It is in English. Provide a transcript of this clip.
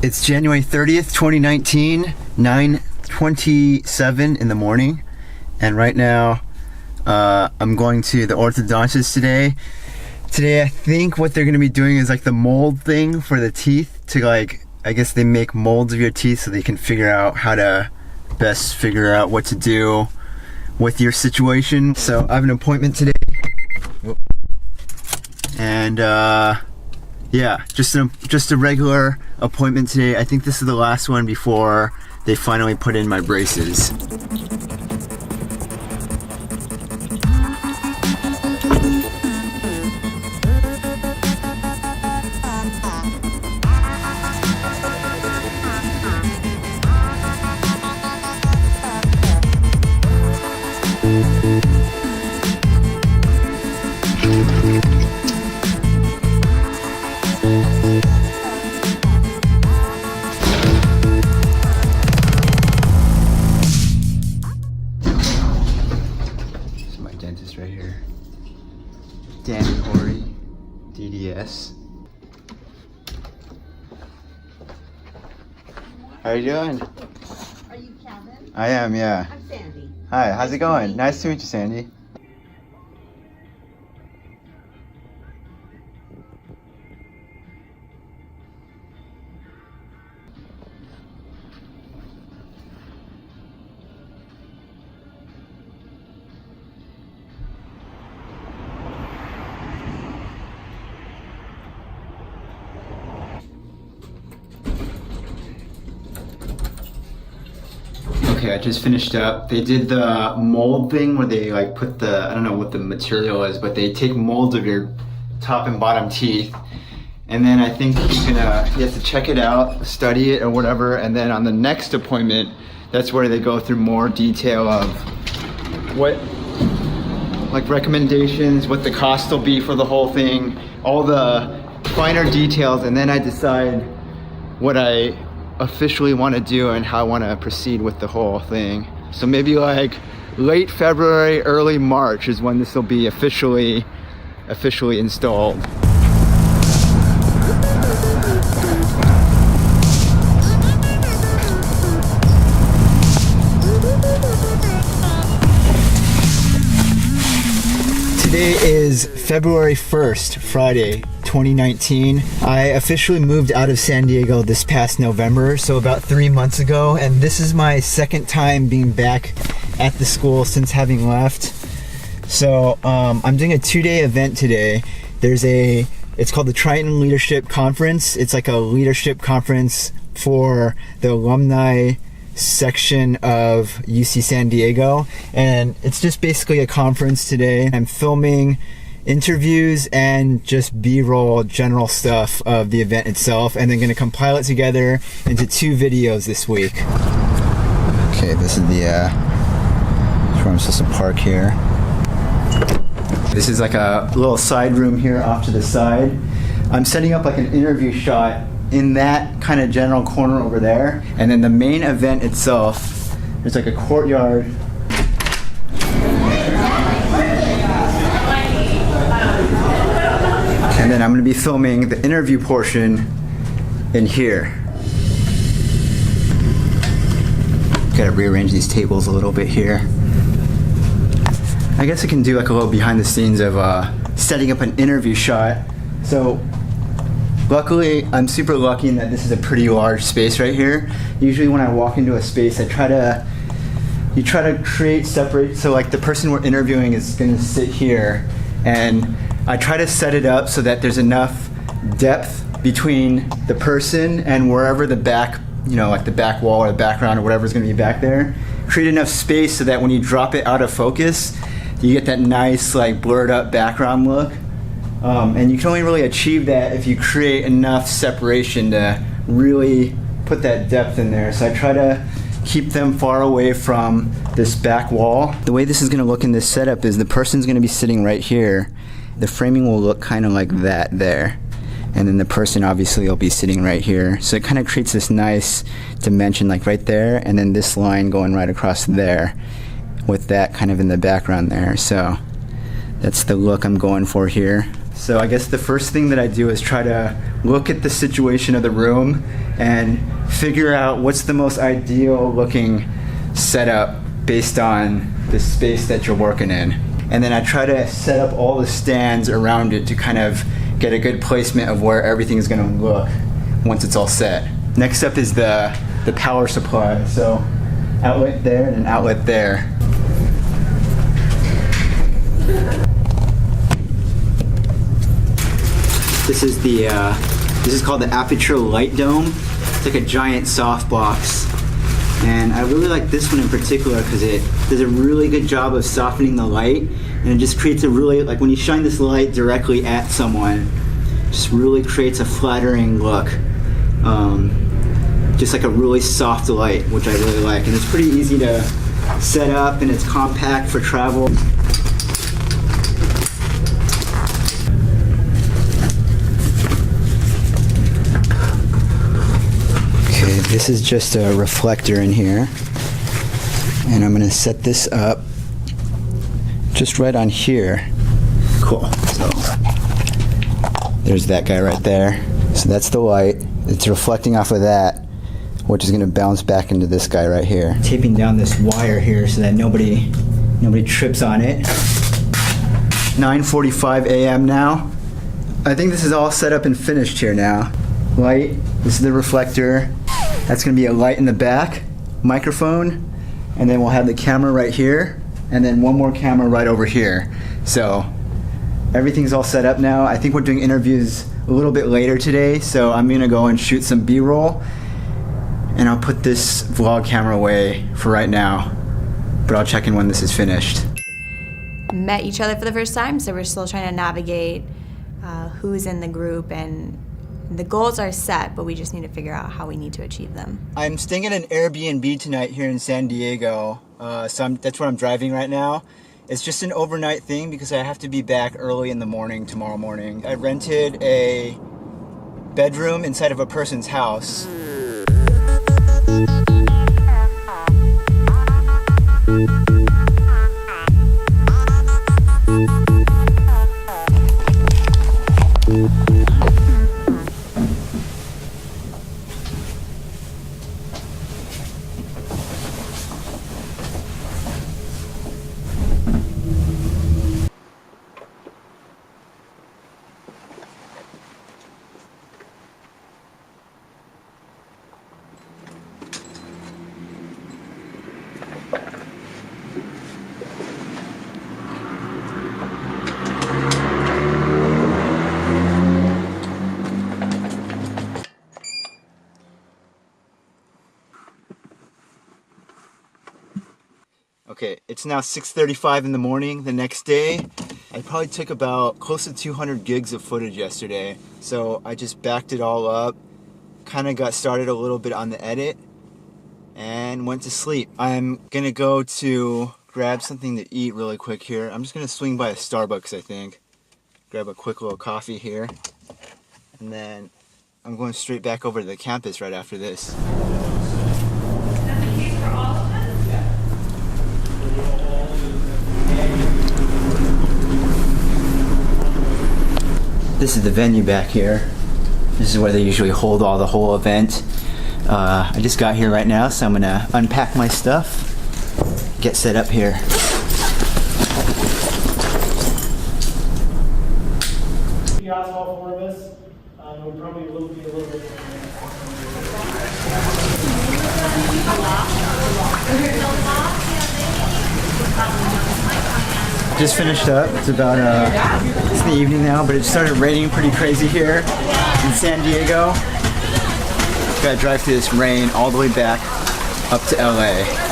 It's January 30th, 2019, 9:27 in the morning. And right now, I'm going to the orthodontist today. Today, I think what they're gonna be doing is like the mold thing for the teeth to like, I guess they make molds of your teeth so they can figure out how to best figure out what to do with your situation. So I have an appointment today. And yeah, just a regular appointment today. I think this is the last one before they finally put in my braces. Right here, Danny Horry, DDS. How are you doing? Are you Kevin? I am, yeah. I'm Sandy. Hi, how's it going? Nice to meet you, Sandy. Okay, I just finished up. They did the mold thing where they like put the, I don't know what the material is, but they take molds of your top and bottom teeth. And then I think you have to check it out, study it or whatever. And then on the next appointment, that's where they go through more detail of what, like recommendations, what the cost will be for the whole thing, all the finer details. And then I decide what I officially want to do and how I want to proceed with the whole thing. So maybe like late February, early March is when this will be officially installed. Today is February 1st, Friday, 2019. I officially moved out of San Diego this past November, so about 3 months ago, and this is my second time being back at the school since having left. So I'm doing a 2-day event today. It's called the Triton Leadership Conference. It's like a leadership conference for the alumni section of UC San Diego, and it's just basically a conference today. I'm filming interviews and just B-roll general stuff of the event itself, and then going to compile it together into 2 videos this week. Okay, this is the where I'm supposed to park here. This is like a little side room here off to the side. I'm setting up like an interview shot in that kind of general corner over there, and then the main event itself, there's like a courtyard. And then I'm going to be filming the interview portion in here. Got to rearrange these tables a little bit here. I guess I can do like a little behind the scenes of setting up an interview shot. So luckily, I'm super lucky in that this is a pretty large space right here. Usually when I walk into a space, you try to create separate, so like the person we're interviewing is gonna sit here, and I try to set it up so that there's enough depth between the person and wherever the back, like the back wall or the background or whatever's gonna be back there. Create enough space so that when you drop it out of focus, you get that nice like blurred up background look. And you can only really achieve that if you create enough separation to really put that depth in there. So I try to keep them far away from this back wall. The way this is going to look in this setup is the person's going to be sitting right here. The framing will look kind of like that there. And then the person obviously will be sitting right here. So it kind of creates this nice dimension like right there, and then this line going right across there with that kind of in the background there. So that's the look I'm going for here. So I guess the first thing that I do is try to look at the situation of the room and figure out what's the most ideal looking setup based on the space that you're working in. And then I try to set up all the stands around it to kind of get a good placement of where everything is going to look once it's all set. Next up is the power supply. So outlet there and an outlet there. This is called the aperture light dome. It's like a giant softbox. And I really like this one in particular because it does a really good job of softening the light, and it just creates a really, like when you shine this light directly at someone, it just really creates a flattering look. Just like a really soft light, which I really like. And it's pretty easy to set up, and it's compact for travel. Okay, this is just a reflector in here. And I'm gonna set this up just right on here. Cool, so there's that guy right there. So that's the light. It's reflecting off of that, which is going to bounce back into this guy right here. Taping down this wire here so that nobody trips on it. 9:45 a.m. now. I think this is all set up and finished here now. Light, this is the reflector. That's going to be a light in the back, microphone, and then we'll have the camera right here, and then one more camera right over here. So everything's all set up now. I think we're doing interviews a little bit later today, so I'm going to go and shoot some B-roll. And I'll put this vlog camera away for right now, but I'll check in when this is finished. Met each other for the first time, so we're still trying to navigate who's in the group, and the goals are set, but we just need to figure out how we need to achieve them. I'm staying at an Airbnb tonight here in San Diego, so that's where I'm driving right now. It's just an overnight thing because I have to be back early in the morning tomorrow morning. I rented a bedroom inside of a person's house. Okay, it's now 6:35 in the morning the next day. I probably took about close to 200 gigs of footage yesterday. So I just backed it all up, kind of got started a little bit on the edit, and went to sleep. I'm gonna go to grab something to eat really quick here. I'm just gonna swing by a Starbucks, I think. Grab a quick little coffee here. And then I'm going straight back over to the campus right after this. This is the venue back here. This is where they usually hold the whole event. I just got here right now, so I'm gonna unpack my stuff, get set up here. The odds all four of us, we probably will be a little bit. Just finished up. It's about it's the evening now, but it started raining pretty crazy here in San Diego. Gotta drive through this rain all the way back up to LA.